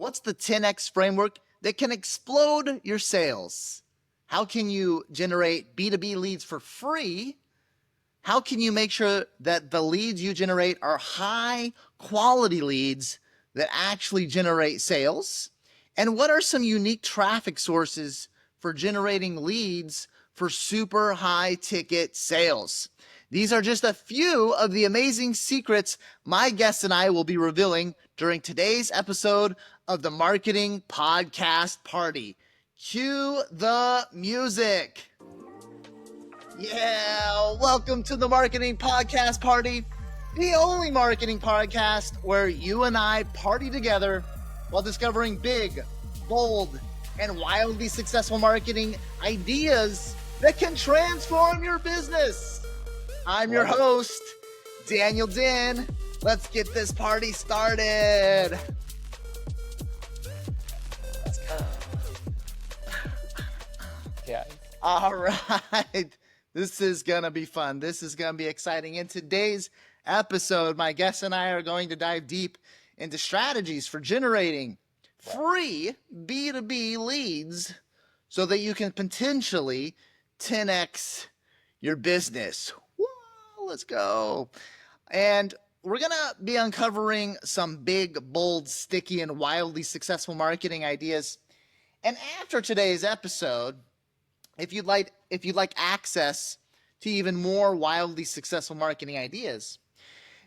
what's the 10X framework that can explode your sales? How can you generate B2B leads for free? How can you make sure that the leads you generate are high quality leads that actually generate sales? And what are some unique traffic sources for generating leads for super high ticket sales? These are just a few of the amazing secrets my guests and I will be revealing during today's episode of the Marketing Podcast Party. Cue the music. Yeah, welcome to the Marketing Podcast Party, the only marketing podcast where you and I party together while discovering big, bold, and wildly successful marketing ideas that can transform your business. I'm your host, Daniel Din. Let's get this party started. Let's go. Yeah. All right. This is going to be fun. This is going to be exciting. In today's episode, my guests and I are going to dive deep into strategies for generating free B2B leads so that you can potentially 10X your business. Woo, let's go. And we're going to be uncovering some big, bold, sticky, and wildly successful marketing ideas. And after today's episode, if you'd like access to even more wildly successful marketing ideas,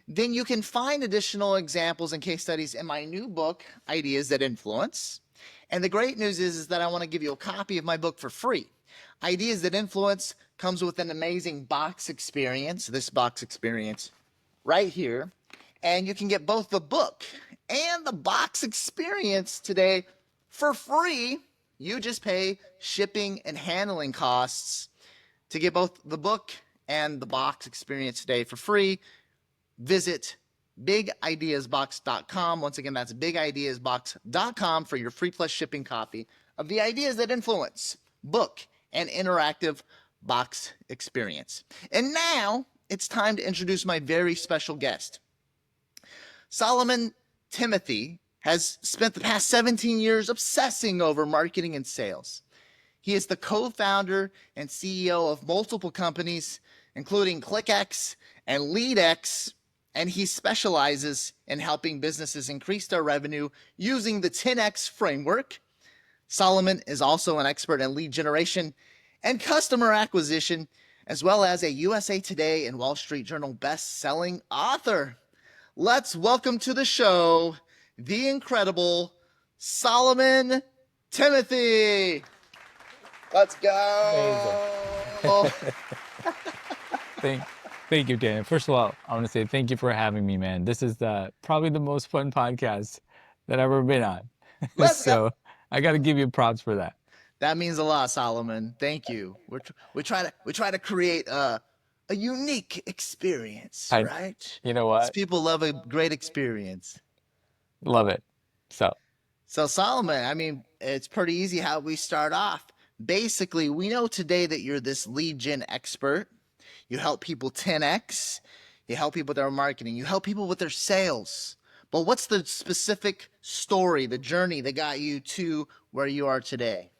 then you can find additional examples and case studies in my new book, Ideas That Influence. And the great news is that I want to give you a copy of my book for free. Ideas That Influence comes with an amazing box experience, this box experience right here. And you can get both the book and the box experience today for free. You just pay shipping and handling costs to get both the book and the box experience today for free. Visit bigideasbox.com. Once again, that's bigideasbox.com for your free plus shipping copy of the Ideas That Influence book and interactive box experience. And now it's time to introduce my very special guest. Solomon Thimothy has spent the past 17 years obsessing over marketing and sales. He is the co-founder and CEO of multiple companies, including ClickX and LeadX, and he specializes in helping businesses increase their revenue using the 10X framework. Solomon is also an expert in lead generation and customer acquisition, as well as a USA Today and Wall Street Journal best-selling author. Let's welcome to the show the incredible Solomon Thimothy. Let's go. Thank you, Dan. First of all, I want to say thank you for having me, man. This is probably the most fun podcast that I've ever been on. So I got to give you props for that. That means a lot, Solomon. Thank you. We try to create a unique experience, right? You know what? People love a great experience. Love it. So Solomon, I mean, it's pretty easy how we start off. Basically, we know today that you're this lead gen expert. You help people 10X. You help people with their marketing. You help people with their sales. But what's the specific story, the journey that got you to where you are today?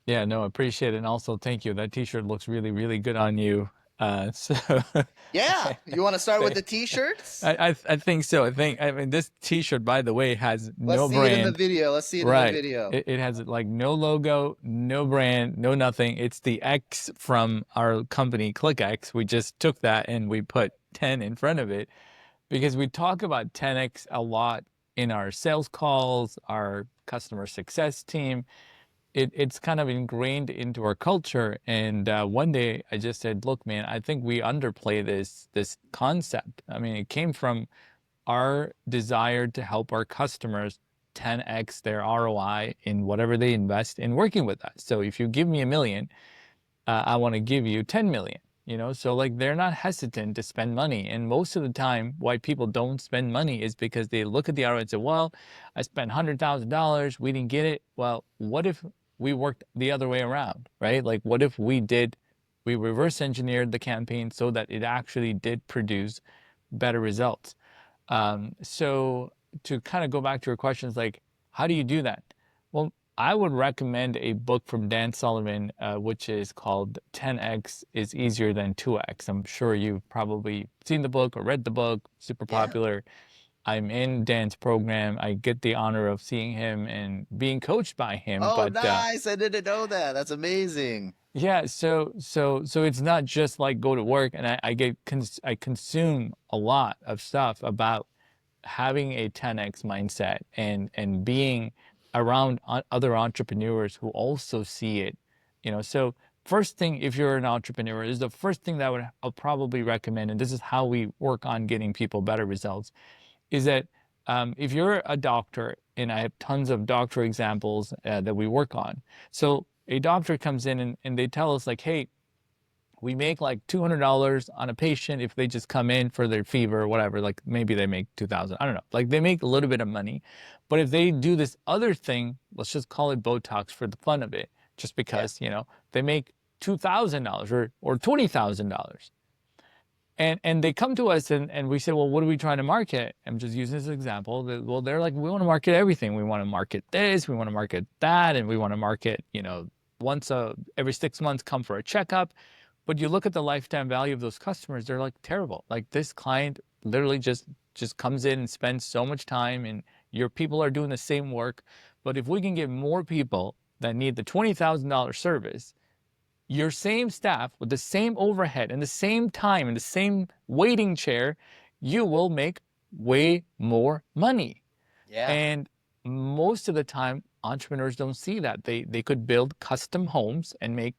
Yeah, no, I appreciate it. And also, thank you. That t-shirt looks really, really good on you. Yeah, you want to start with the t-shirts? I think so. I mean, this t-shirt, by the way, has no brand. Let's see it in the video. Let's see it in the video. It has like no logo, no brand, no nothing. It's the X from our company, ClickX. We just took that and we put 10 in front of it because we talk about 10X a lot in our sales calls, our customer success team. It's kind of ingrained into our culture. And one day I just said, look, man, I think we underplay this concept. I mean, it came from our desire to help our customers 10X their ROI in whatever they invest in working with us. So if you give me $1 million, I want to give you 10 million, so like they're not hesitant to spend money. And most of the time why people don't spend money is because they look at the ROI and say, well, I spent $100,000, we didn't get it. Well, what if we worked the other way around, right? Like what if we reverse engineered the campaign so that it actually did produce better results? So to kind of go back to your questions, like How do you do that? Well, I would recommend a book from Dan Sullivan, which is called 10x is Easier Than 2x. I'm sure you've probably seen the book or read the book, super Yeah. popular. I'm in Dan's program. I get the honor of seeing him and being coached by him. Oh, But nice. I didn't know that. That's amazing. yeah, so it's not just like go to work and I consume a lot of stuff about having a 10x mindset and being around other entrepreneurs who also see it. So first thing, if you're an entrepreneur, is the first thing that I'll probably recommend, and this is how we work on getting people better results, is that if you're a doctor, and I have tons of doctor examples that we work on. So a doctor comes in and they tell us like, hey, we make like $200 on a patient if they just come in for their fever or whatever. Like maybe they make 2,000. I don't know. Like they make a little bit of money, but if they do this other thing, let's just call it Botox for the fun of it, just Yeah. because they make $2,000 or $20,000. And they come to us and we say, well, what are we trying to market? I'm just using this as an example. Well, they're like, we want to market everything. We want to market this, we want to market that, and we want to market, every 6 months come for a checkup. But you look at the lifetime value of those customers, they're like terrible. Like this client literally just comes in and spends so much time, and your people are doing the same work. But if we can get more people that need the $20,000 service, your same staff with the same overhead and the same time and the same waiting chair, you will make way more money. Yeah. And most of the time, entrepreneurs don't see that. They could build custom homes and make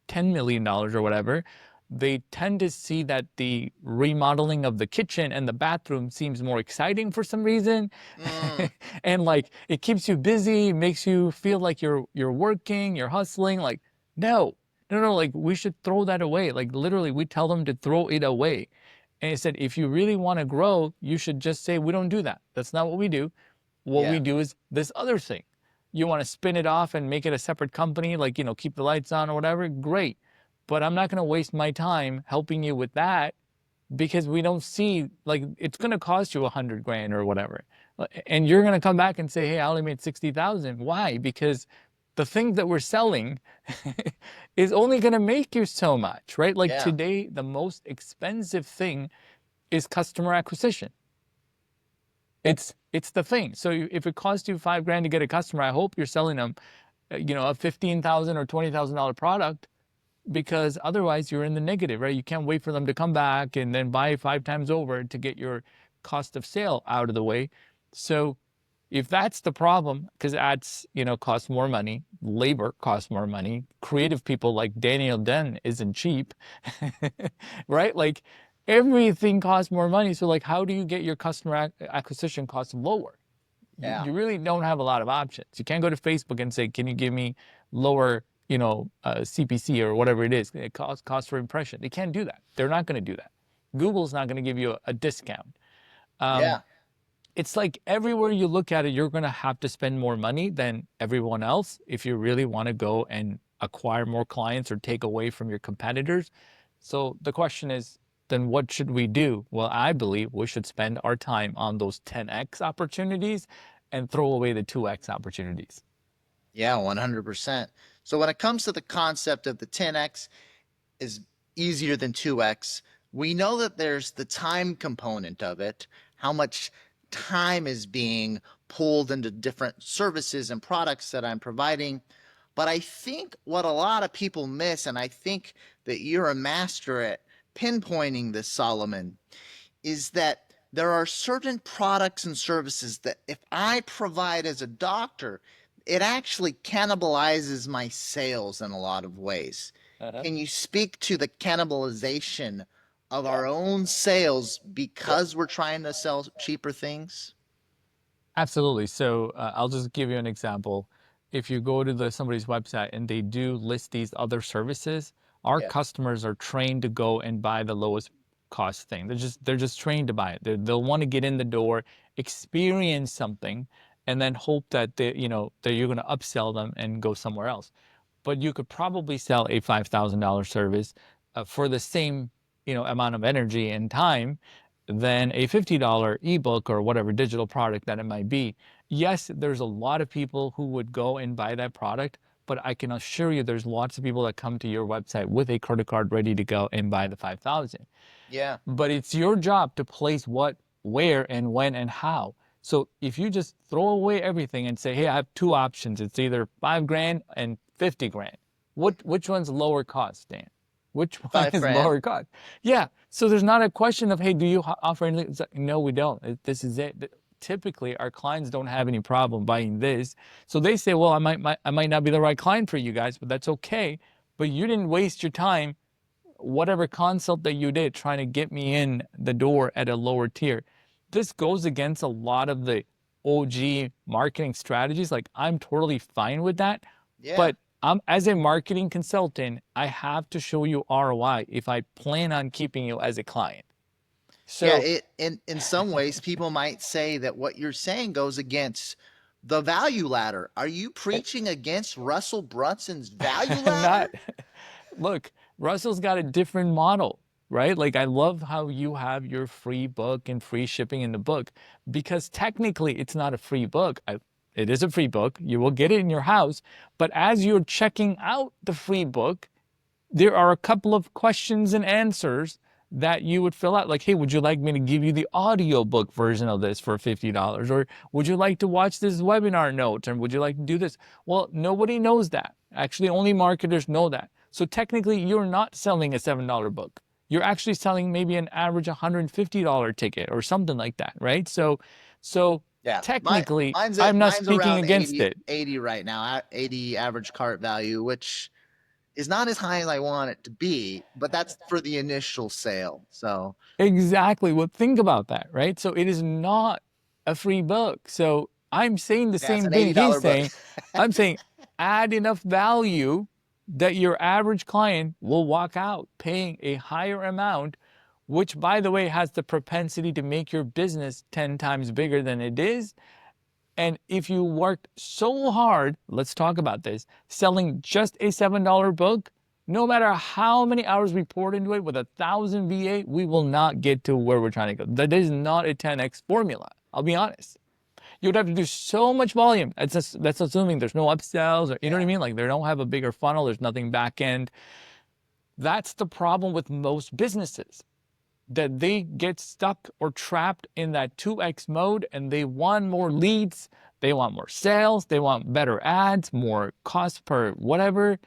$10 million or whatever. They tend to see that the remodeling of the kitchen and the bathroom seems more exciting for some reason. Mm, And like it keeps you busy, makes you feel like you're working, you're hustling. Like, no, no, like we should throw that away. Like literally, we tell them to throw it away. And he said, if you really want to grow, you should just say, we don't do that. That's not what we do. What yeah. we do is this other thing. You want to spin it off and make it a separate company, like, keep the lights on or whatever, great. But I'm not going to waste my time helping you with that because we don't see, like, it's going to cost you 100 grand or whatever. And you're going to come back and say, hey, I only made 60,000. Why? Because the thing that we're selling is only going to make you so much, right? Like Yeah. today, the most expensive thing is customer acquisition. It's the thing. So if it costs you 5 grand to get a customer, I hope you're selling them, a $15,000 or $20,000 product, because otherwise you're in the negative, right? You can't wait for them to come back and then buy 5 times over to get your cost of sale out of the way. So if that's the problem, because ads, cost more money, labor costs more money, creative people like Daniel Den isn't cheap, right? Like everything costs more money. So like, how do you get your customer acquisition costs lower? Yeah. You really don't have a lot of options. You can't go to Facebook and say, can you give me lower, CPC or whatever it is, cost per impression. They can't do that. They're not going to do that. Google's not going to give you a discount. Um, Yeah. it's like everywhere you look at it, you're going to have to spend more money than everyone else if you really want to go and acquire more clients or take away from your competitors. So the question is, then what should we do? Well, I believe we should spend our time on those 10x opportunities and throw away the 2x opportunities. Yeah. 100%. So when it comes to the concept of the 10x is easier than 2x, we know that there's the time component of it, how much time is being pulled into different services and products that I'm providing. But I think what a lot of people miss, and I think that you're a master at pinpointing this, Solomon, is that there are certain products and services that if I provide as a doctor, it actually cannibalizes my sales in a lot of ways. Uh-huh. Can you speak to the cannibalization of Yeah. our own sales Yeah. because we're trying to sell cheaper things? Absolutely. So I'll just give you an example. If you go to somebody's website and they do list these other services, our Yeah. customers are trained to go and buy the lowest cost thing. They're just trained to buy it. They'll want to get in the door, experience something, and then hope that that you're going to upsell them and go somewhere else. But you could probably sell a $5,000 service for the same amount of energy and time, than a $50 ebook or whatever digital product that it might be. Yes, there's a lot of people who would go and buy that product, but I can assure you there's lots of people that come to your website with a credit card ready to go and buy the 5,000. Yeah. But it's your job to place what, where, and when, and how. So if you just throw away everything and say, hey, I have two options. It's either 5 grand and 50 grand. Which one's lower cost, Dan? Which one Five is grand. lower cost? Yeah. So there's not a question of, hey, do you offer anything? It's like, no, we don't. This is it. Typically, our clients don't have any problem buying this. So they say, well, I might not be the right client for you guys, but that's okay. But you didn't waste your time, whatever consult that you did, trying to get me in the door at a lower tier. This goes against a lot of the OG marketing strategies. Like, I'm totally fine with that. Yeah. But as a marketing consultant, I have to show you ROI if I plan on keeping you as a client. Yeah, So in some ways people might say that what you're saying goes against the value ladder. Are you preaching against Russell Brunson's value I'm not. ladder? Look, Russell's got a different model, right? Like, I love how you have your free book and free shipping in the book, because technically it's not a free book. It is a free book. You will get it in your house. But as you're checking out the free book, there are a couple of questions and answers that you would fill out, like, hey, would you like me to give you the audiobook version of this for $50? Or would you like to watch this webinar note? And would you like to do this? Well, nobody knows that. Actually, only marketers know that. So technically, you're not selling a $7 book. You're actually selling maybe an average $150 ticket or something like that, right? So Yeah, technically, I'm not mine's speaking around against 80, it. 80 right now, 80 average cart value, which is not as high as I want it to be, but that's for the initial sale. So Exactly. Well, think about that, right? So it is not a free book. So I'm saying the yeah, it's same an thing he's $80 book. saying. I'm saying add enough value that your average client will walk out paying a higher amount, which, by the way, has the propensity to make your business 10 times bigger than it is. And if you worked so hard, let's talk about this, selling just a $7 book, no matter how many hours we poured into it with 1,000 VA, we will not get to where we're trying to go. That is not a 10x formula. I'll be honest. You would have to do so much volume. That's assuming there's no upsells, or you know what I Yeah. mean? Like, they don't have a bigger funnel. There's nothing back end. That's the problem with most businesses, that they get stuck or trapped in that 2x mode, and they want more leads, they want more sales, they want better ads, more cost per whatever.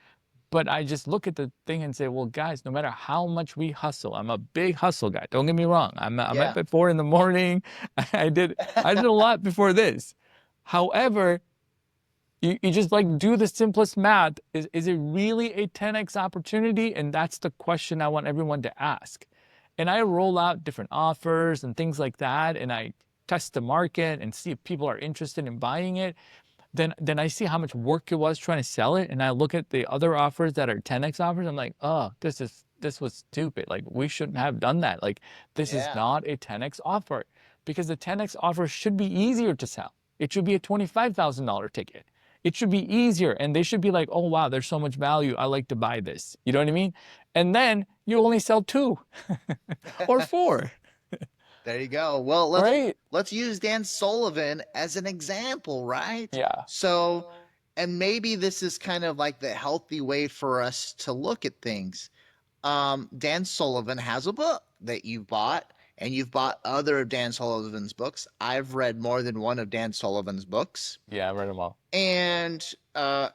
But I just look at the thing and say, well, guys, no matter how much we hustle, I'm a big hustle guy. Don't get me wrong. I'm Yeah. up at 4 in the morning. I did a lot before this. However, you just like do the simplest math. Is it really a 10x opportunity? And that's the question I want everyone to ask. And I roll out different offers and things like that, and I test the market and see if people are interested in buying it. Then I see how much work it was trying to sell it, and I look at the other offers that are 10x offers. I'm like, oh, this was stupid. Like, we shouldn't have done that. Like, this is Yeah. not a 10x offer, because the 10x offer should be easier to sell. It should be a $25,000 ticket. It should be easier, and they should be like, oh wow, there's so much value. I like to buy this. You know what I mean? And then you only sell 2 or 4, There you go. Well, right? let's use Dan Sullivan as an example, right? Yeah. So, and maybe this is kind of like the healthy way for us to look at things. Dan Sullivan has a book that you've bought, and you've bought other of Dan Sullivan's books. I've read more than one of Dan Sullivan's books. Yeah, I read them all. And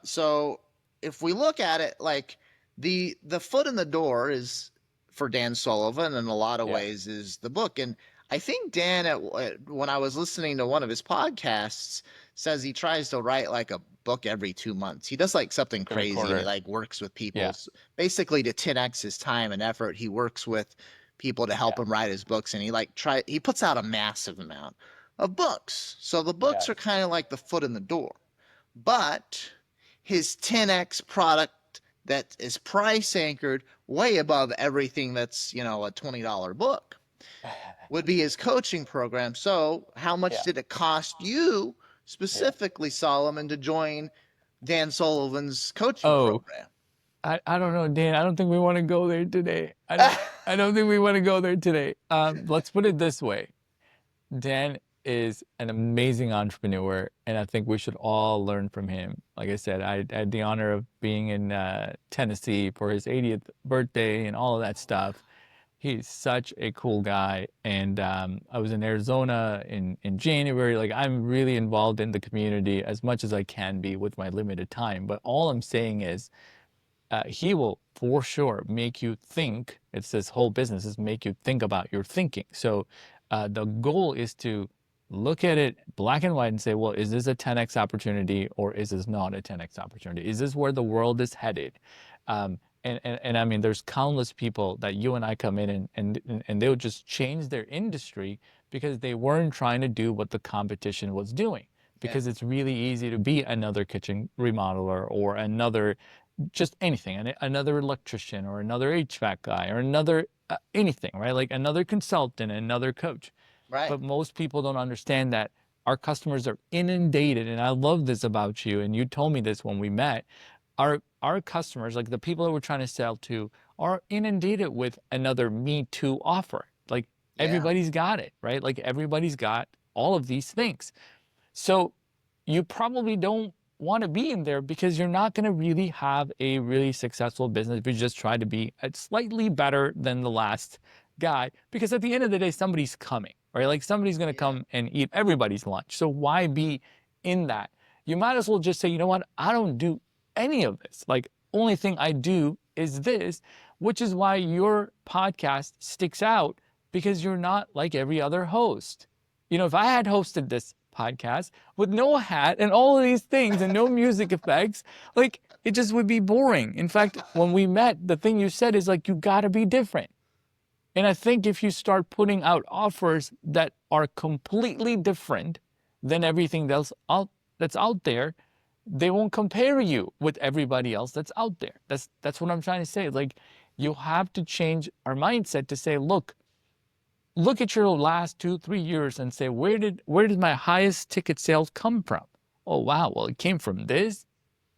so if we look at it, like the foot in the door is for Dan Sullivan in a lot of Yeah. ways is the book. And I think Dan, when I was listening to one of his podcasts, says he tries to write like a book every 2 months. He does like something Every crazy. quarter. He like works with people, Yeah. basically to 10x his time and effort. He works with people to help Yeah. him write his books, and he puts out a massive amount of books. So the books Yeah. are kind of like the foot in the door. But his 10x product that is price anchored way above everything that's, a $20 book would be his coaching program. So, how much Yeah. did it cost you specifically, Solomon, to join Dan Sullivan's coaching Oh, program? I don't know, Dan. I don't think we want to go there today. I don't think we want to go there today. Let's put it this way. Dan is an amazing entrepreneur, and I think we should all learn from him. Like I said, I had the honor of being in Tennessee for his 80th birthday and all of that stuff. He's such a cool guy. And I was in Arizona in January. Like, I'm really involved in the community as much as I can be with my limited time. But all I'm saying is, he will for sure make you think. It's this whole business is make you think about your thinking. So the goal is to look at it black and white and say, well, is this a 10x opportunity or is this not a 10x opportunity? Is this where the world is headed? And I mean, there's countless people that you and I come in and they would just change their industry because they weren't trying to do what the competition was doing. Because it's really easy to be another kitchen remodeler or another just anything, another electrician or another HVAC guy or another anything, right? Like another consultant, another coach. Right. But most people don't understand that our customers are inundated. And I love this about you. And you told me this when we met. Our customers, like the people that we're trying to sell to, are inundated with another Me Too offer. Like everybody's got it, right? Like everybody's got all of these things. So you probably don't want to be in there because you're not going to really have a really successful business if you just try to be slightly better than the last guy. Because at the end of the day, somebody's coming, right? Like somebody's going to come and eat everybody's lunch. So why be in that? You might as well just say, you know what? I don't do any of this. Like only thing I do is this, which is why your podcast sticks out because you're not like every other host. You know, if I had hosted this podcast with no hat and all of these things and no music effects, like it just would be boring. In fact, when we met, the thing you said is like, you got to be different. And I think if you start putting out offers that are completely different than everything else that's out there, they won't compare you with everybody else that's out there. That's what I'm trying to say. Like you have to change our mindset to say, look at your last 2-3 years and say, where did my highest ticket sales come from? Oh, wow. Well, it came from this.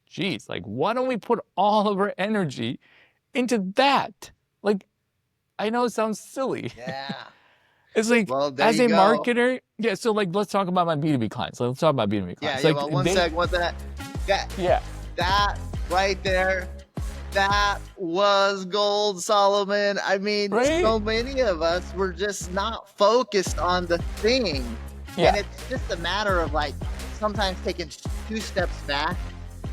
Geez, like, why don't we put all of our energy into that? Like, I know it sounds silly. Yeah. It's like, Well, there as you a go. marketer, yeah, so like, let's talk about my B2B clients. Let's talk about B2B clients. Yeah, Like, well, one sec, yeah. That right there, that was gold, Solomon. I mean, Right? so many of us were just not focused on the thing. Yeah. And it's just a matter of like sometimes taking 2 steps back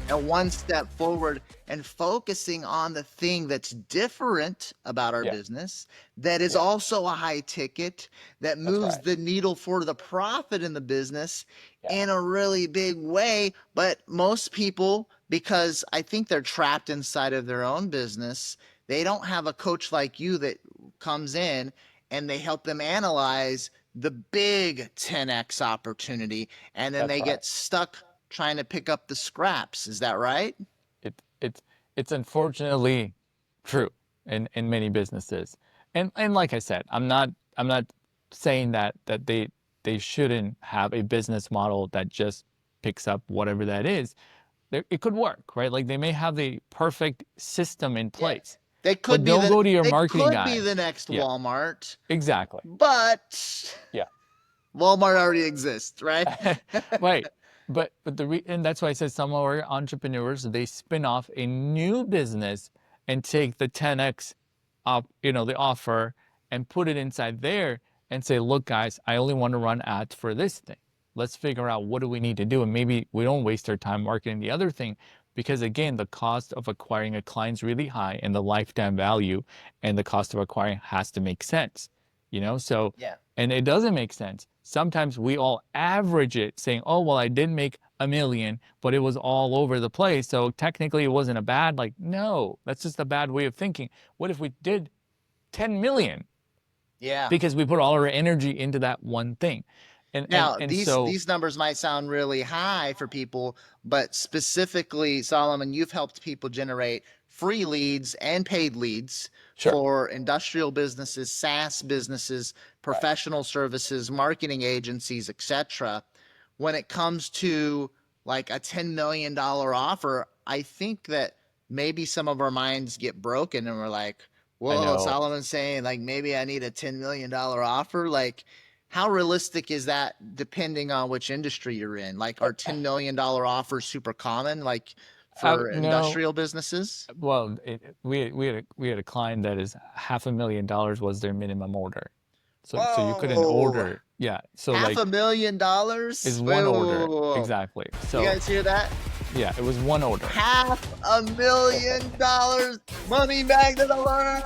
and 1 step forward and focusing on the thing that's different about our business, that is also a high ticket, that moves the needle for the profit in the business in a really big way. But most people, because I think they're trapped inside of their own business, they don't have a coach like you that comes in and they help them analyze the big 10x opportunity, and then they get stuck trying to pick up the scraps. Is that right? It's unfortunately true in many businesses. And like I said, I'm not saying that they shouldn't have a business model that just picks up whatever that is. It could work, right? Like they may have the perfect system in place. They could But be don't the, go to your they marketing could guy. be the next Walmart. Exactly. But Yeah. Walmart already exists, right? Right. But and that's why I said some of our entrepreneurs, they spin off a new business and take the 10x the offer and put it inside there and say, look, guys, I only want to run ads for this thing. Let's figure out what do we need to do. And maybe we don't waste our time marketing the other thing because again, the cost of acquiring a client is really high and the lifetime value and the cost of acquiring has to make sense, So, and it doesn't make sense. Sometimes we all average it saying, oh, well, I did make $1 million, but it was all over the place. So technically it wasn't a bad, no, that's just a bad way of thinking. What if we did 10 million? Yeah. Because we put all our energy into that one thing. Now, And these numbers might sound really high for people, but specifically, Solomon, you've helped people generate free leads and paid leads for industrial businesses, SaaS businesses, professional services, marketing agencies, etc. When it comes to like a $10 million offer, I think that maybe some of our minds get broken and we're like, I whoa, know. Solomon's saying like maybe I need a $10 million offer. Like, how realistic is that depending on which industry you're in? Like, are $10 million offers super common, like for No, industrial businesses? well, we had a client that is $500,000 was their minimum order. So you couldn't Whoa, order. Yeah. So half a like million is dollars? Wait, one whoa, whoa, order. whoa, whoa. Exactly. You So guys hear that? yeah, it was one order. $500,000 money magnet alert.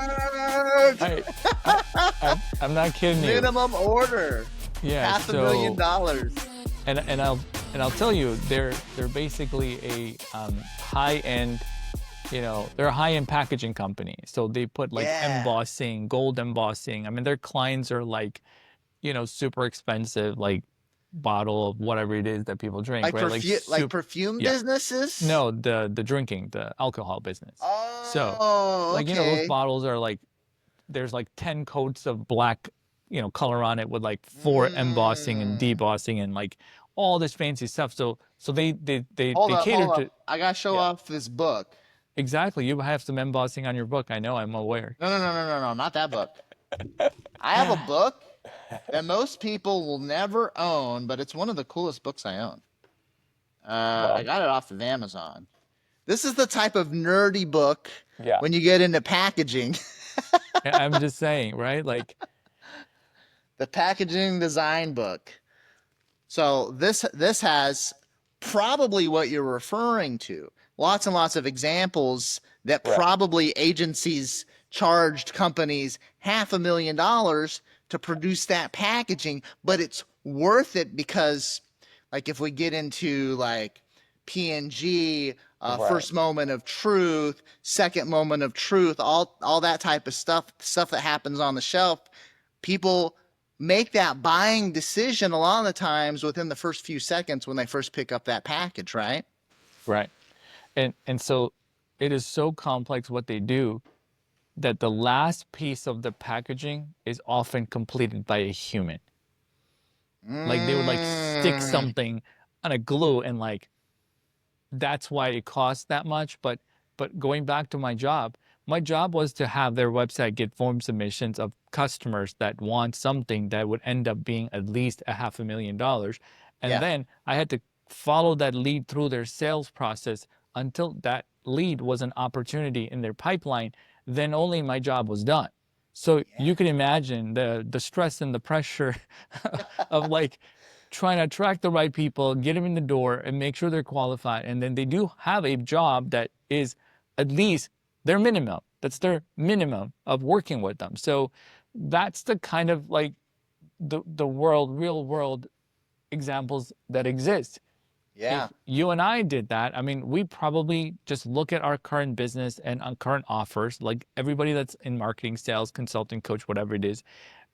I, I'm not kidding you. Minimum order. Yeah. Half a million So dollars. and I'll tell you, they're basically a high end, they're a high end packaging company. So they put like Yeah. embossing, gold embossing. I mean, their clients are like, super expensive, like bottle of whatever it is that people drink, right? Like Like soup. perfume Yeah. businesses? No, the drinking, the alcohol business. So, Oh, like, those okay. bottles are like there's like 10 coats of black, color on it with like four embossing and Mm. debossing and like all this fancy stuff. So they Hold up, cater hold to, up. I gotta show yeah, off this book. exactly. You have some embossing on your book. I know, I'm aware. No, no, no, no, no, no, not that book. I have a book that most people will never own, but it's one of the coolest books I own. I Well, got it off of Amazon. This is the type of nerdy book yeah. when you get into packaging. I'm just saying, right? Like, The packaging design book. So this has probably what you're referring to. Lots and lots of examples that right. probably agencies charged companies $500,000 to produce that packaging, but it's worth it because like if we get into like PNG, Right. first moment of truth, second moment of truth, all that type of stuff that happens on the shelf, people make that buying decision a lot of the times within the first few seconds when they first pick up that package, right? Right. And so it is so complex what they do that the last piece of the packaging is often completed by a human. Like they would like stick Mm, something on a glue and like that's why it costs that much. But going back to my job was to have their website get form submissions of customers that want something that would end up being at least $500,000. And yeah, then I had to follow that lead through their sales process until that lead was an opportunity in their pipeline. Then only my job was done. So you can imagine the stress and the pressure of like trying to attract the right people, get them in the door, and make sure they're qualified. And then they do have a job that is at least their minimum. That's their minimum of working with them. So that's the kind of like the real world examples that exist. yeah, If you and I did that, I mean, we probably just look at our current business and our current offers, like everybody that's in marketing, sales, consulting, coach, whatever it is,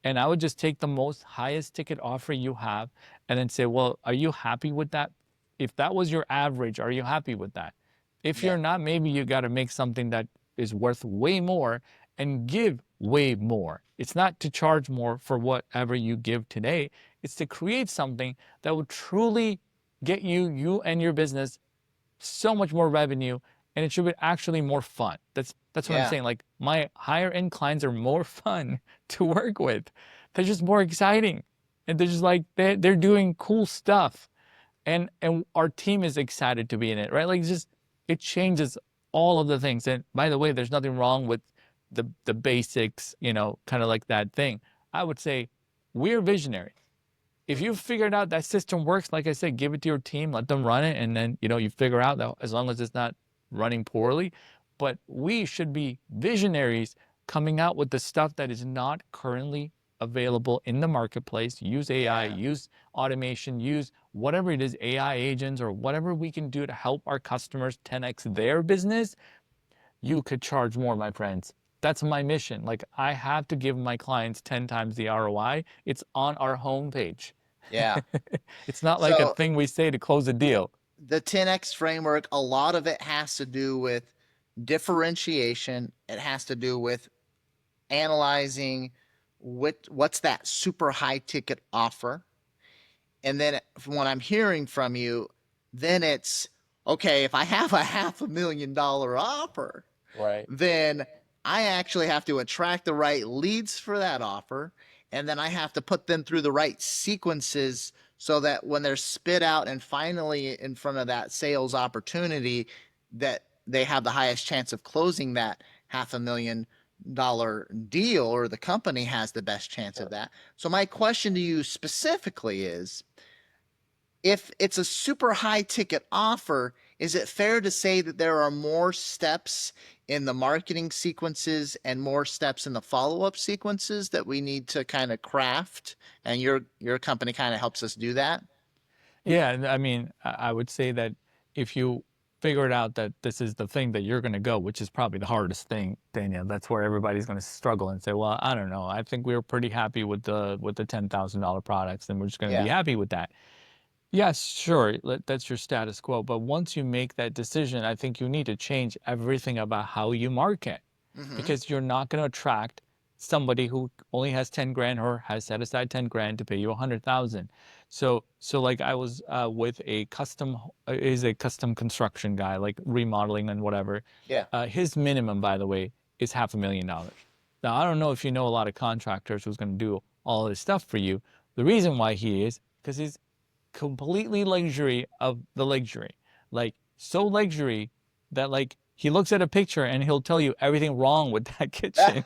and I would just take the most highest ticket offer you have and then say, well, are you happy with that? If that was your average, are you happy with that? If yeah, you're not, maybe you got to make something that is worth way more and give way more. It's not to charge more for whatever you give today. It's to create something that will truly get you and your business so much more revenue, and it should be actually more fun. That's what I'm yeah, saying. Like my higher end clients are more fun to work with. They're just more exciting. And they're just like they're doing cool stuff. And our team is excited to be in it, right? Like it's just it changes all of the things. And by the way, there's nothing wrong with the basics, kind of like that thing. I would say we're visionaries. If you've figured out that system works, like I said, give it to your team, let them run it, and then you figure out that as long as it's not running poorly. But we should be visionaries coming out with the stuff that is not currently available in the marketplace. Use AI, yeah. use automation, use whatever it is, AI agents or whatever we can do to help our customers 10x their business. You could charge more, my friends. That's my mission. Like I have to give my clients 10 times the ROI. It's on our homepage. Yeah. It's not like a So thing we say to close a deal. the 10x framework, a lot of it has to do with differentiation. It has to do with analyzing what's that super high ticket offer. And then from what I'm hearing from you, then it's okay, if I have a $500,000 offer, Right. then I actually have to attract the right leads for that offer. And then I have to put them through the right sequences so that when they're spit out and finally in front of that sales opportunity, that they have the highest chance of closing that $500,000 deal, or the company has the best chance of Sure. that. So my question to you specifically is, if it's a super high ticket offer, is it fair to say that there are more steps in the marketing sequences and more steps in the follow-up sequences that we need to kind of craft? And your company kind of helps us do that? Yeah, and I mean, I would say that if you figured out that this is the thing that you're going to go, which is probably the hardest thing, Daniel, that's where everybody's going to struggle and say, "Well, I don't know. I think we were pretty happy with the $10,000 products, and we're just going to be Yeah. happy with that." Yes, sure, that's your status quo. But once you make that decision, I think you need to change everything about how you market, Mm-hmm. because you're not going to attract somebody who only has 10 grand or has set aside 10 grand to pay you 100,000. So like I was with a is a custom construction guy, like remodeling and whatever. Yeah. His minimum, by the way, is $500,000. Now, I don't know if you know a lot of contractors who's going to do all this stuff for you. The reason why he is because he's completely luxury of the luxury. Like so luxury that like he looks at a picture and he'll tell you everything wrong with that kitchen.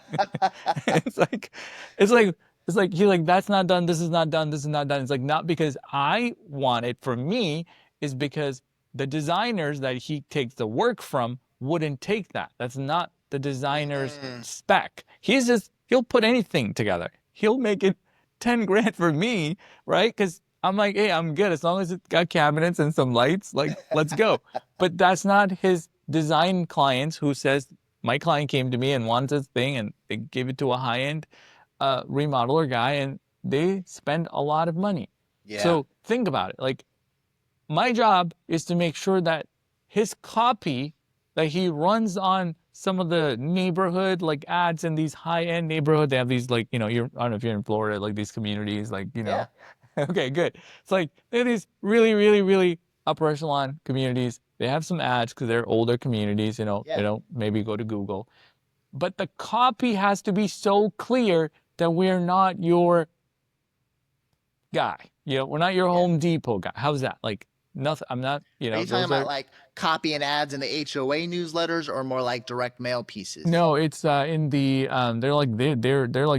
it's like it's like it's like he's like, that's not done, this is not done, this is not done. It's like, not because I want it for me, is because the designers that he takes the work from wouldn't take that. That's not the designer's Mm, spec. He'll put anything together. He'll make it 10 grand for me, right? Because I'm like, hey, I'm good as long as it's got cabinets and some lights. Like, let's go. But that's not his design clients who says, my client came to me and wants this thing, and they gave it to a high-end remodeler guy, and they spend a lot of money. yeah. So think about it. Like, my job is to make sure that his copy that he runs on some of the neighborhood like ads in these high-end neighborhood, they have these like, I don't know if you're in Florida, like these communities, like, Yeah. okay, good. It's like they have these really, really, really upper echelon communities. They have some ads because they're older communities, they Yeah. don't maybe go to Google. But the copy has to be so clear that we're not your guy. We're not your Yeah. Home Depot guy. How's that? Like, nothing. I'm not, Are you talking those about are. like copy and ads in the HOA newsletters, or more like direct mail pieces? No, it's in the they're like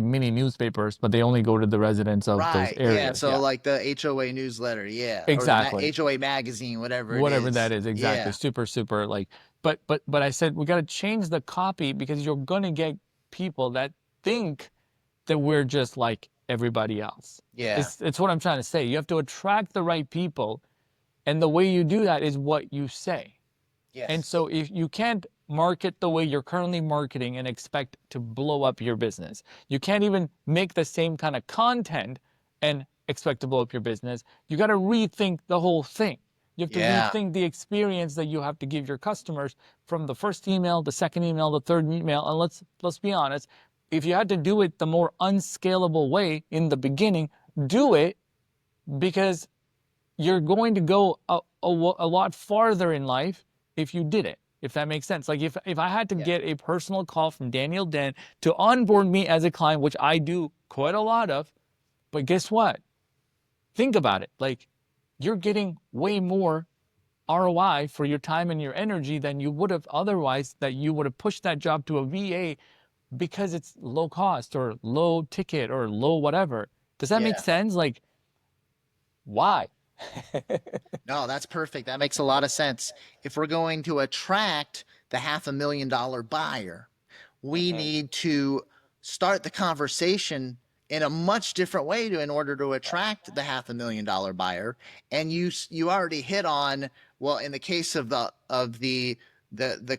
mini newspapers, but they only go to the residents of those Right. Yeah. areas. So Yeah, like the HOA newsletter, yeah, or the exactly. HOA magazine, whatever it Whatever that is. is, exactly. Yeah. Super, super like. But I said we got to change the copy, because you're gonna get people that think that we're just like everybody else. Yeah. It's what I'm trying to say. You have to attract the right people, and the way you do that is what you say. And Yes. so if you can't market the way you're currently marketing and expect to blow up your business, you can't even make the same kind of content and expect to blow up your business. You got to rethink the whole thing. You have to Yeah. rethink the experience that you have to give your customers, from the first email, the second email, the third email. And let's be honest, if you had to do it the more unscalable way in the beginning, do it, because you're going to go a lot farther in life if you did it, if that makes sense. Like if I had to Yeah. get a personal call from Daniel Dent to onboard me as a client, which I do quite a lot of, but guess what? Think about it. Like, you're getting way more ROI for your time and your energy than you would have otherwise, that you would have pushed that job to a VA, because it's low cost or low ticket or low whatever. Does that make Yeah. sense? Like, why? No, that's perfect. That makes a lot of sense. If we're going to attract the $500,000 buyer, we Mhm. need to start the conversation in a much different way in order to attract the $500,000 buyer. And you already hit on, well, in the case of the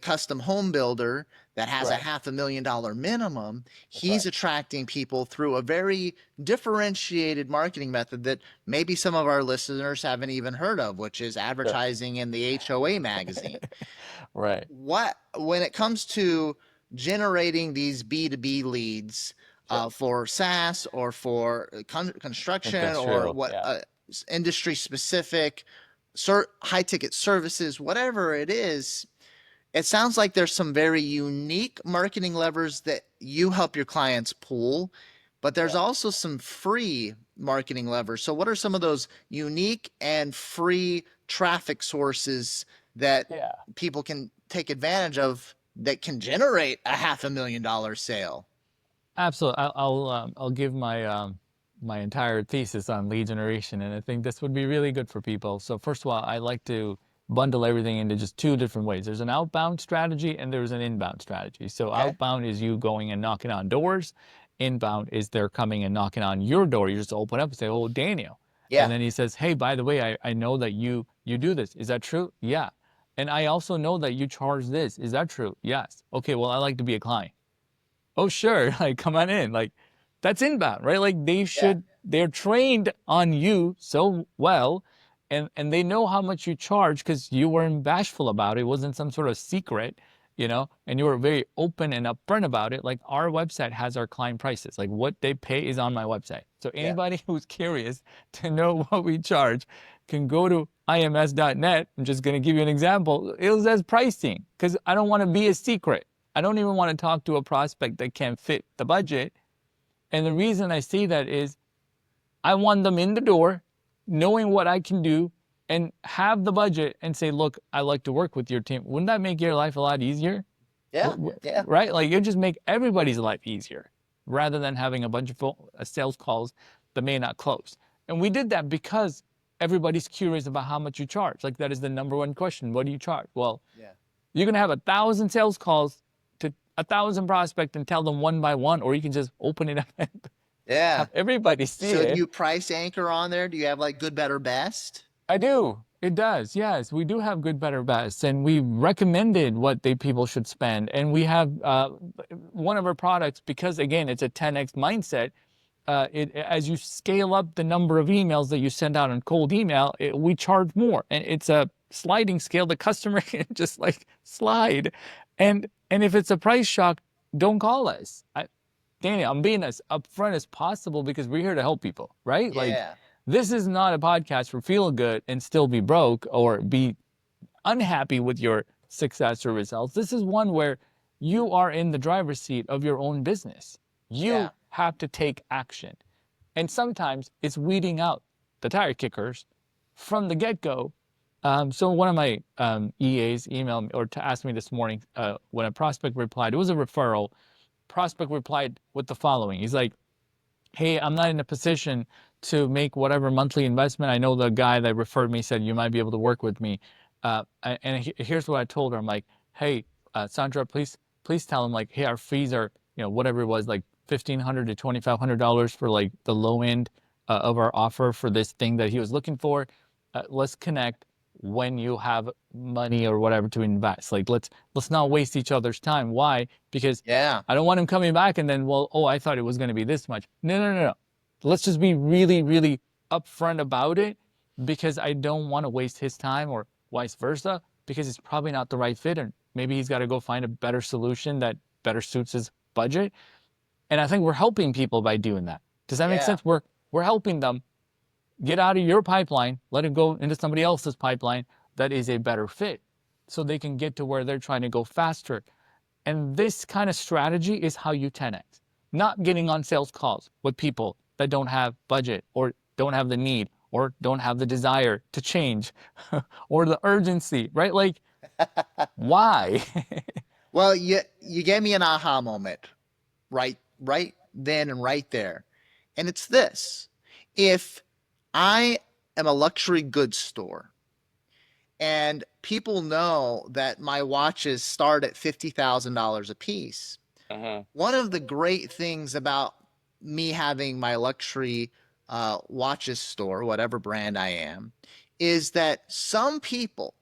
custom home builder that has a Right. $500,000 minimum, That's he's right. attracting people through a very differentiated marketing method that maybe some of our listeners haven't even heard of, which is Sure. advertising in the HOA magazine. Right. When it comes to generating these B2B leads, Sure. for SaaS or for construction, or Industrial. what, Yeah. industry specific, high ticket services, whatever it is, it sounds like there's some very unique marketing levers that you help your clients pull, but there's Yeah. also some free marketing levers. So, what are some of those unique and free traffic sources that Yeah. people can take advantage of that can generate a $500,000 sale? Absolutely. I'll give my entire thesis on lead generation, and I think this would be really good for people. So first of all, I like to bundle everything into just two different ways. There's an outbound strategy and there's an inbound strategy. So Okay. outbound is you going and knocking on doors. Inbound is they're coming and knocking on your door. You just open up and say, "Oh, Daniel," and Yeah. then he says, "Hey, by the way, I know that you do this. Is that true? Yeah. And I also know that you charge this. Is that true? Yes. Okay. Well, I like to be a client. Oh, sure, like come on in. Like that's inbound, right? Like Yeah. they're trained on you so well, and they know how much you charge because you weren't bashful about it. It wasn't some sort of secret, and you were very open and upfront about it. Like our website has our client prices. Like what they pay is on my website. So Yeah. anybody who's curious to know what we charge can go to ims.net. I'm just going to give you an example. It says pricing because I don't want to be a secret. I don't even want to talk to a prospect that can't fit the budget. And the reason I say that is I want them in the door, knowing what I can do, and have the budget and say, look, I like to work with your team. Wouldn't that make your life a lot easier? Yeah. Yeah. Right? Like you just make everybody's life easier rather than having a bunch of sales calls that may not close. And we did that because everybody's curious about how much you charge. Like that is the number one question. What do you charge? Well, Yeah. you can have 1,000 sales calls to 1,000 prospects and tell them one by one, or you can just open it up and Yeah. have everybody see So, do it. you price anchor on there? Do you have like good, better, best? I do. It does. Yes, we do have good, better, best, and we recommended what people should spend. And we have one of our products because again, it's a 10x mindset. As you scale up the number of emails that you send out on cold email, we charge more, and it's a sliding scale. The customer can just like slide, and if it's a price shock, don't call us. Danny, I'm being as upfront as possible because we're here to help people, right? Like, Yeah. this is not a podcast for feel good and still be broke or be unhappy with your success or results. This is one where you are in the driver's seat of your own business. Yeah. You have to take action. And sometimes it's weeding out the tire kickers from the get go. So one of my EAs emailed me or to ask me this morning when a prospect replied, it was a referral. Prospect replied with the following. He's like, hey, I'm not in a position to make whatever monthly investment. I know the guy that referred me said you might be able to work with me. And here's what I told her. I'm like, hey, Sandra, please tell him like, hey, our fees are, whatever it was, like $1,500 to $2,500 for like the low end of our offer for this thing that he was looking for. Let's connect when you have money or whatever to invest. Like let's not waste each other's time. Why? Because Yeah. I don't want him coming back and then, well, oh, I thought it was going to be this much. No. Let's just be really, really upfront about it because I don't want to waste his time or vice versa because it's probably not the right fit and maybe he's got to go find a better solution that better suits his budget. And I think we're helping people by doing that. Does that make Yeah. sense? We're helping them get out of your pipeline, let it go into somebody else's pipeline that is a better fit so they can get to where they're trying to go faster. And this kind of strategy is how you 10x. Not getting on sales calls with people that don't have budget or don't have the need or don't have the desire to change or the urgency, right? Like, why? Well, you gave me an aha moment right then and right there. And it's this. If I am a luxury goods store and people know that my watches start at $50,000 a piece, Uh-huh. one of the great things about me having my luxury watches store, whatever brand I am, is that some people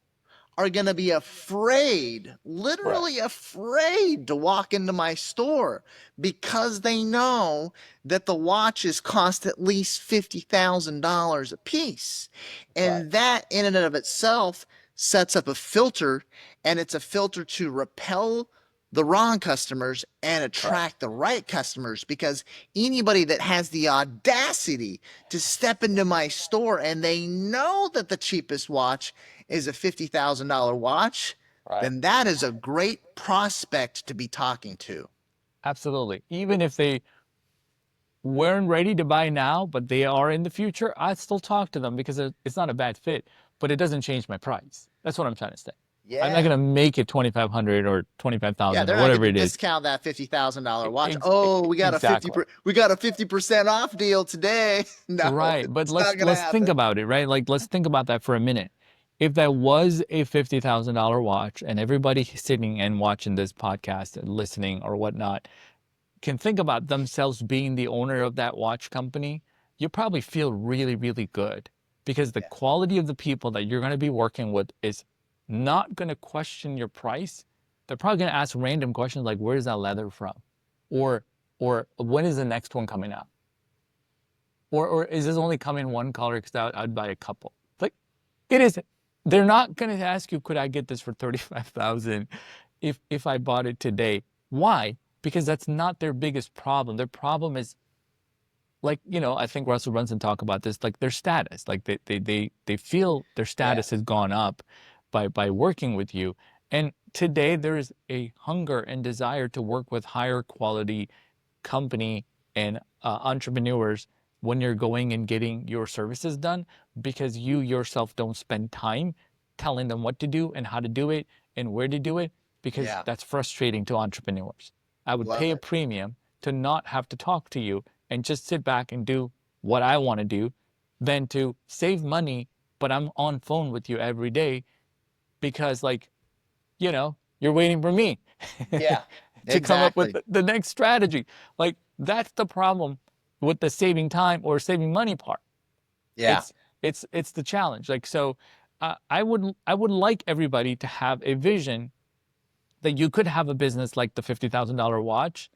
are going to be afraid, Right. literally afraid to walk into my store because they know that the watches cost at least $50,000 a piece. Right. And that in and of itself sets up a filter, and it's a filter to repel the wrong customers and attract the right customers, because anybody that has the audacity to step into my store and they know that the cheapest watch is a $50,000 watch, Right. then that is a great prospect to be talking to. Absolutely. Even if they weren't ready to buy now, but they are in the future, I'd still talk to them because it's not a bad fit, but it doesn't change my price. That's what I'm trying to say. I'm not Yeah. going to make it 2,500 or Yeah, 25,000 they're or not whatever going it to is. discount that $50,000 watch. Ex- Oh, we got exactly. we got a 50% off deal today. No, Right, but it's not going to let's think happen. about it, right? Like let's think about that for a minute. If that was a $50,000 watch and everybody sitting and watching this podcast and listening or whatnot can think about themselves being the owner of that watch company, you probably feel really, really good because the Yeah. quality of the people that you're going to be working with is not going to question your price. They're probably going to ask random questions like, where's that leather from? Or, or when is the next one coming out? Or is this only coming one color because I'd buy a couple? Like, it isn't. They're not going to ask you, could I get this for 35,000 if I bought it today? Why? Because that's not their biggest problem. Their problem is like, I think Russell Brunson talk about this, like their status. Like they feel their status has gone up by working with you. And today there is a hunger and desire to work with higher quality company and entrepreneurs when you're going and getting your services done, because you yourself don't spend time telling them what to do and how to do it and where to do it, because Yeah. that's frustrating to entrepreneurs. I would Love pay a it. premium to not have to talk to you and just sit back and do what I want to do than to save money, but I'm on phone with you every day because like, you're waiting for me Yeah, to come up with exactly. the next strategy. Like that's the problem with the saving time or saving money part. Yeah. It's the challenge. Like so, I would like everybody to have a vision that you could have a business like the $50,000 watch,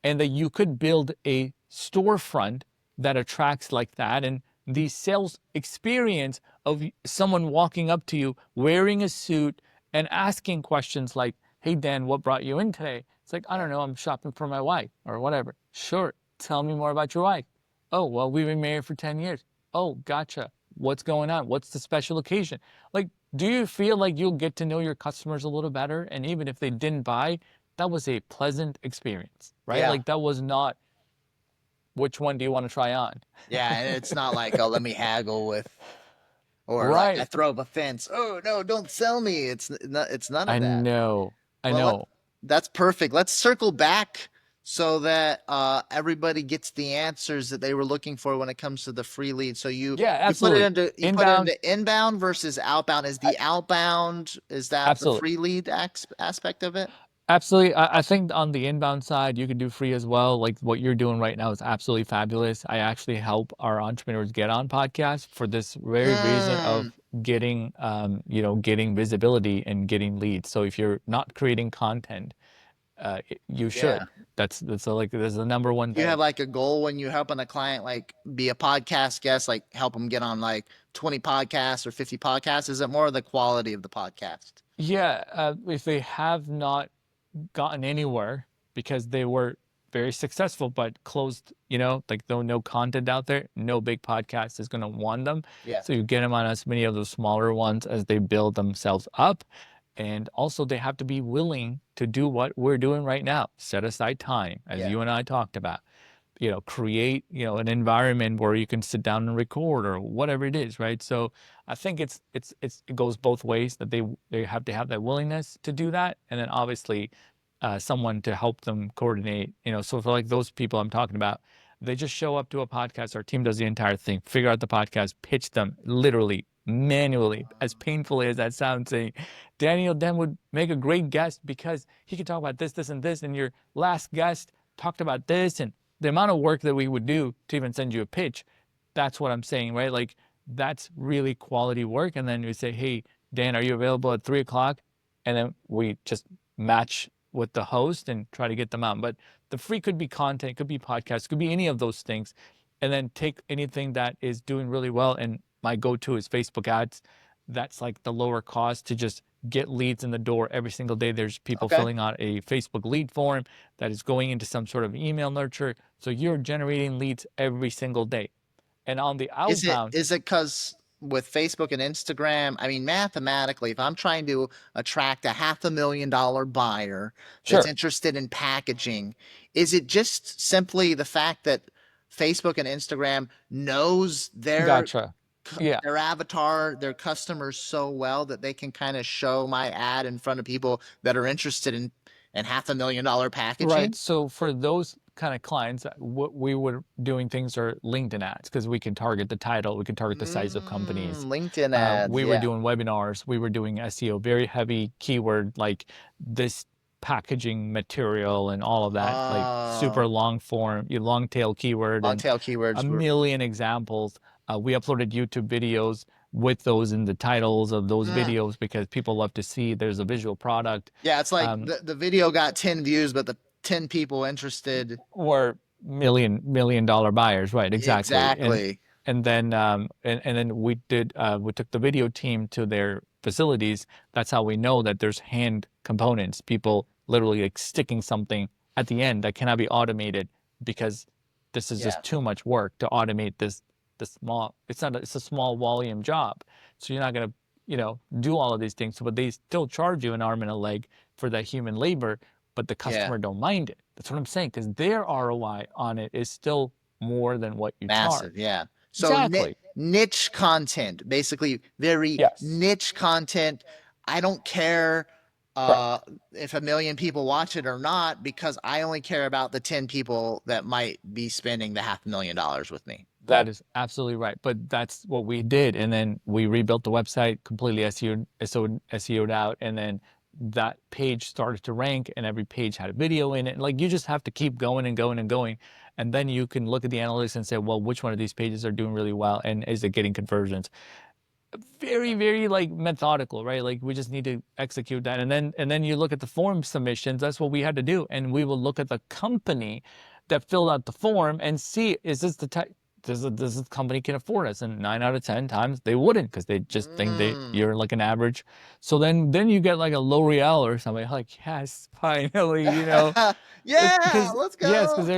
and that you could build a storefront that attracts like that, and the sales experience of someone walking up to you wearing a suit and asking questions like, hey Dan, what brought you in today? It's like, I don't know, I'm shopping for my wife or whatever. Sure, tell me more about your wife. Oh, well, we've been married for 10 years. Oh, gotcha. What's going on? What's the special occasion? Like, do you feel like you'll get to know your customers a little better, and even if they didn't buy, that was a pleasant experience, right? Yeah. Like that was not, which one do you want to try on? Yeah, and it's not like, oh, let me haggle with, or like I Right. throw up a fence. Oh no, don't sell me. It's none I of that. know. I Well, know. that's perfect. Let's circle back so that everybody gets the answers that they were looking for when it comes to the free lead. So Yeah, you put it absolutely. into Inbound, inbound versus outbound. Is the outbound, is that the absolutely. free lead aspect of it? Absolutely. I think on the inbound side, you could do free as well. Like what you're doing right now is absolutely fabulous. I actually help our entrepreneurs get on podcasts for this very reason Mm, of getting, getting visibility and getting leads. So if you're not creating content, you yeah. should. That's like that's the number one Do you have thing. like a goal when you're helping a client like be a podcast guest, like help them get on like 20 podcasts or 50 podcasts? Is it more the quality of the podcast? Yeah, if they have not gotten anywhere because they were very successful but closed, like no content out there, no big podcast is going to want them. Yeah. So you get them on as many of those smaller ones as they build themselves up. And also they have to be willing to do what we're doing right now. Set aside time, as Yeah. you and I talked about. Create, an environment where you can sit down and record or whatever it is, right? So I think it goes both ways, that they have to have that willingness to do that, and then obviously someone to help them coordinate. So for like those people I'm talking about, they just show up to a podcast. Our team does the entire thing, figure out the podcast, pitch them literally manually, as painfully as that sounds, saying Daniel then would make a great guest because he could talk about this and this, and your last guest talked about this, and the amount of work that we would do to even send you a pitch, that's what I'm saying, right? Like that's really quality work. And then we say, hey, Dan, are you available at 3 o'clock? And then we just match with the host and try to get them out. But the free could be content, could be podcasts, could be any of those things. And then take anything that is doing really well. And my go-to is Facebook ads. That's like the lower cost to just get leads in the door every single day. There's people Okay. filling out a Facebook lead form that is going into some sort of email nurture. So you're generating leads every single day. And on the outbound, Is it because with Facebook and Instagram, I mean, mathematically, if I'm trying to attract a $500,000 buyer that's sure, interested in packaging, is it just simply the fact that Facebook and Instagram knows gotcha. Yeah. their avatar, their customers so well that they can kind of show my ad in front of people that are interested in $500,000 Right. packaging? So for those kind of clients, what we were doing things are LinkedIn ads because we can target the title, we can target the size of companies. LinkedIn ads, We were yeah. doing webinars, we were doing SEO, very heavy keyword like this packaging material and all of that, like super Oh, long form, long tail keyword long and tail a keywords. million examples. We uploaded YouTube videos with those in the titles of those Mm. videos because people love to see there's a visual product. Yeah, it's like Um, the video got 10 views, but the 10 people interested. or million dollar buyers, right? Exactly. Exactly. And then and then we took the video team to their facilities. That's how we know that there's hand components, people literally like sticking something at the end that cannot be automated because this is Yeah. just too much work to automate this small, it's a small volume job. So you're not going to, do all of these things, but they still charge you an arm and a leg for that human labor, but the Yeah. customer don't mind it. That's what I'm saying, because their ROI on it is still more than what you Massive. charge. Yeah. So Exactly. niche content, basically very Yes. niche content. I don't care Correct. if 1 million people watch it or not because I only care about the 10 people that might be spending the $500,000 with me. That is absolutely right. But that's what we did. And then we rebuilt the website, completely SEO'd out. And then that page started to rank and every page had a video in it. Like you just have to keep going and going and going. And then you can look at the analytics and say, well, which one of these pages are doing really well? And is it getting conversions? Very, very like methodical, right? Like we just need to execute that. And then you look at the form submissions. That's what we had to do. And we will look at the company that filled out the form and see, is this the type, does this company can afford us? And 9 out of 10 times they wouldn't because they just think Mm. you're like an average. So then you get like a L'Oreal or something like, yes, finally, it's Yeah, because let's yes, because go.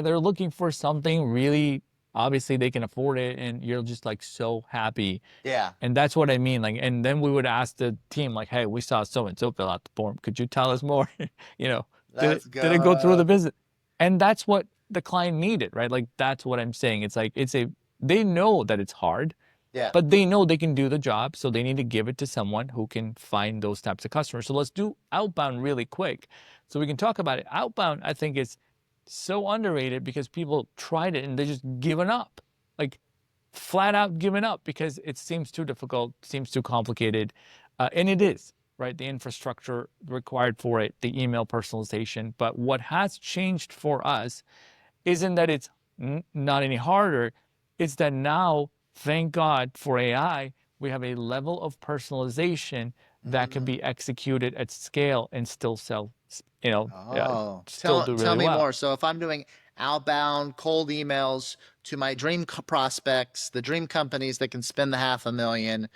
they're looking for something really obviously they can afford it and you're just like so happy. Yeah, And that's what I mean. Like, and then we would ask the team, like, hey, we saw so and so fill out the form. Could you tell us more? you know, did it let's did it go through the go. business? And that's what the client needed, right? Like that's what I'm saying. It's like they know that it's hard, Yeah. but they know they can do the job. So they need to give it to someone who can find those types of customers. So let's do outbound really quick. So we can talk about it. Outbound, I think, is so underrated because people tried it and they just given up. Like flat out given up because it seems too difficult, seems too complicated. And it is, right? The infrastructure required for it, the email personalization. But what has changed for us isn't that it's not any harder, it's that now, thank God for AI, we have a level of personalization that can Mm. be executed at scale and still sell, Oh, still do tell really me well. more. So if I'm doing outbound cold emails to my dream prospects, the dream companies that can spend the 500,000,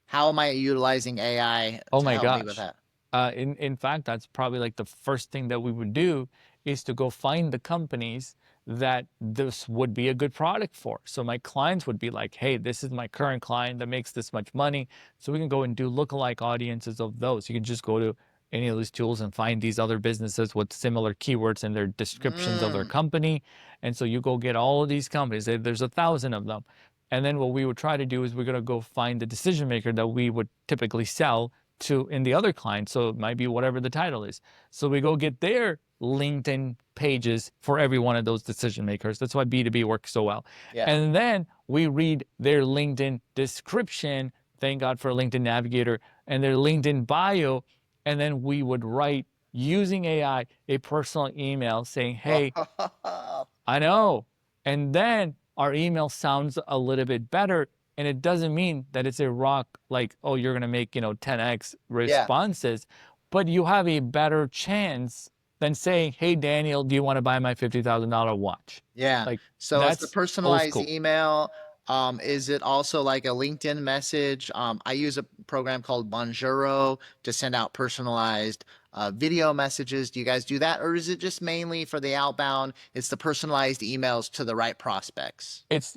how am I utilizing AI Oh to my help me with gosh. that? In fact, that's probably like the first thing that we would do is to go find the companies that this would be a good product for. So my clients would be like, hey, this is my current client that makes this much money. So we can go and do lookalike audiences of those. You can just go to any of these tools and find these other businesses with similar keywords in their descriptions of their Mm. company. And so you go get all of these companies. There's 1,000 of them. And then what we would try to do is we're going to go find the decision maker that we would typically sell to in the other client. So it might be whatever the title is. So we go get their LinkedIn pages for every one of those decision makers. That's why B2B works so well. Yeah. And then we read their LinkedIn description. Thank God for LinkedIn Navigator and their LinkedIn bio. And then we would write using AI a personal email saying, hey, I know. And then our email sounds a little bit better. And it doesn't mean that it's a rock like, oh, you're going to make, 10x Yeah. responses, but you have a better chance than saying, hey, Daniel, do you want to buy my $50,000 watch? Yeah. Like So it's the that's old personalized school. email. Is it also like a LinkedIn message? I use a program called Bonjoro to send out personalized video messages. Do you guys do that? Or is it just mainly for the outbound? It's the personalized emails to the right prospects? It's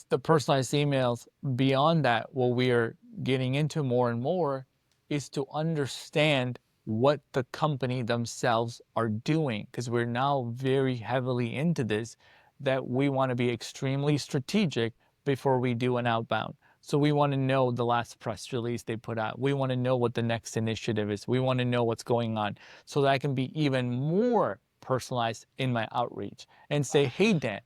the personalized emails. Beyond that, what we are getting into more and more is to understand what the company themselves are doing, because we're now very heavily into this, that we want to be extremely strategic before we do an outbound. So we want to know the last press release they put out. We want to know what the next initiative is. We want to know what's going on so that I can be even more personalized in my outreach and say, hey, Dan,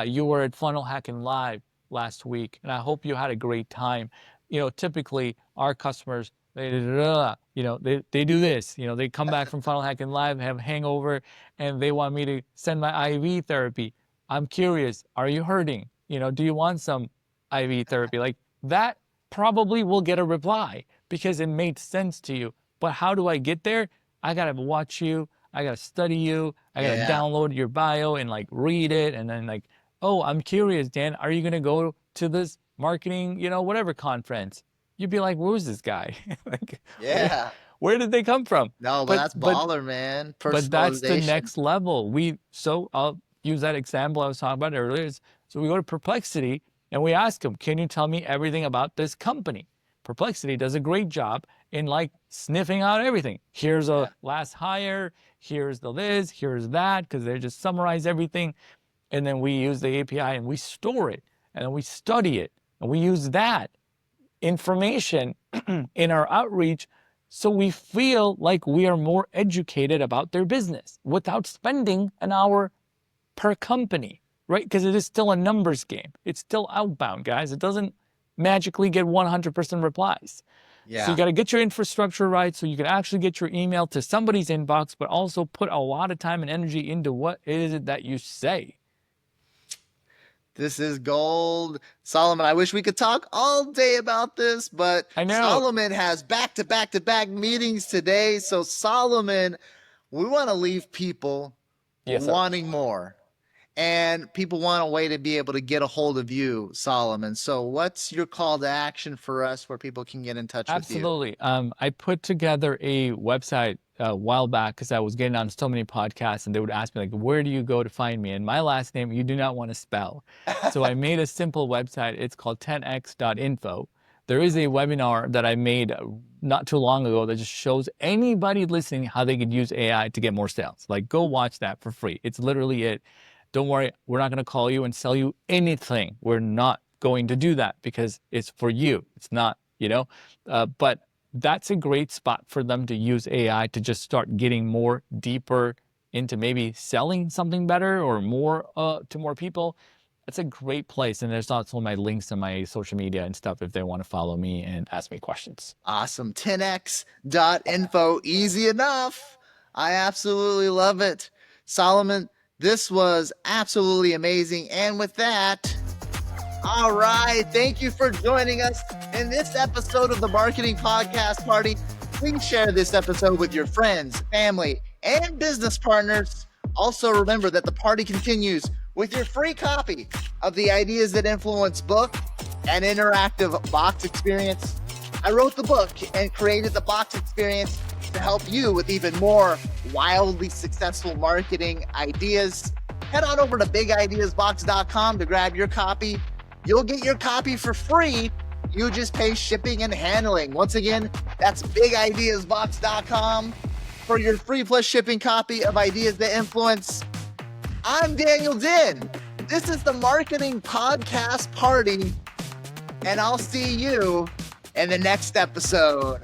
you were at Funnel Hacking Live last week, and I hope you had a great time. Typically our customers, they do this. They come back from Funnel Hacking Live, have a hangover, and they want me to send my IV therapy. I'm curious, are you hurting? Do you want some IV therapy? Like that probably will get a reply because it made sense to you. But how do I get there? I gotta watch you. I gotta study you. I gotta Yeah. download your bio and like read it, and then like, oh, I'm curious, Dan. Are you gonna go to this marketing, whatever conference? You'd be like, who's this guy? Like, Yeah. where did they come from? No, but But that's but baller, man. but that's the Personalization. next level. So I'll use that example I was talking about earlier. So we go to Perplexity and we ask them, can you tell me everything about this company? Perplexity does a great job in like sniffing out everything. Here's Yeah. a last hire, here's the this, here's that, because they just summarize everything. And then we use the API and we store it and then we study it. And we use that information in our outreach so we feel like we are more educated about their business without spending an hour per company, right? Because it is still a numbers game. It's still outbound, guys. It doesn't magically get 100% replies. So you Yeah. got to get your infrastructure right so you can actually get your email to somebody's inbox, but also put a lot of time and energy into what is it that you say. This is gold. Solomon, I wish we could talk all day about this, but I know. Solomon has back to back to back meetings today. So, Solomon, we want to leave people Yes, sir. wanting more. And people want a way to be able to get a hold of you, Solomon. So, what's your call to action for us where people can get in touch with you? Absolutely. I put together a website a while back because I was getting on so many podcasts and they would ask me like, where do you go to find me? And my last name, you do not want to spell. So I made a simple website. It's called 10x.info. There is a webinar that I made not too long ago that just shows anybody listening how they could use AI to get more sales. Like go watch that for free. It's literally it. Don't worry, we're not going to call you and sell you anything. We're not going to do that because it's for you. It's not, but that's a great spot for them to use AI to just start getting more deeper into maybe selling something better or more to more people. That's a great place. And there's also my links and my social media and stuff if they want to follow me and ask me questions. Awesome. 10x.info. Easy enough. I absolutely love it. Solomon, this was absolutely amazing. And with that, all right. Thank you for joining us in this episode of the Marketing Podcast Party. Please share this episode with your friends, family, and business partners. Also, remember that the party continues with your free copy of the Ideas That Influence book and interactive box experience. I wrote the book and created the box experience to help you with even more wildly successful marketing ideas. Head on over to bigideasbox.com to grab your copy. You'll get your copy for free. You just pay shipping and handling. Once again, that's bigideasbox.com for your free plus shipping copy of Ideas That Influence. I'm Daniel Din. This is the Marketing Podcast Party, and I'll see you in the next episode.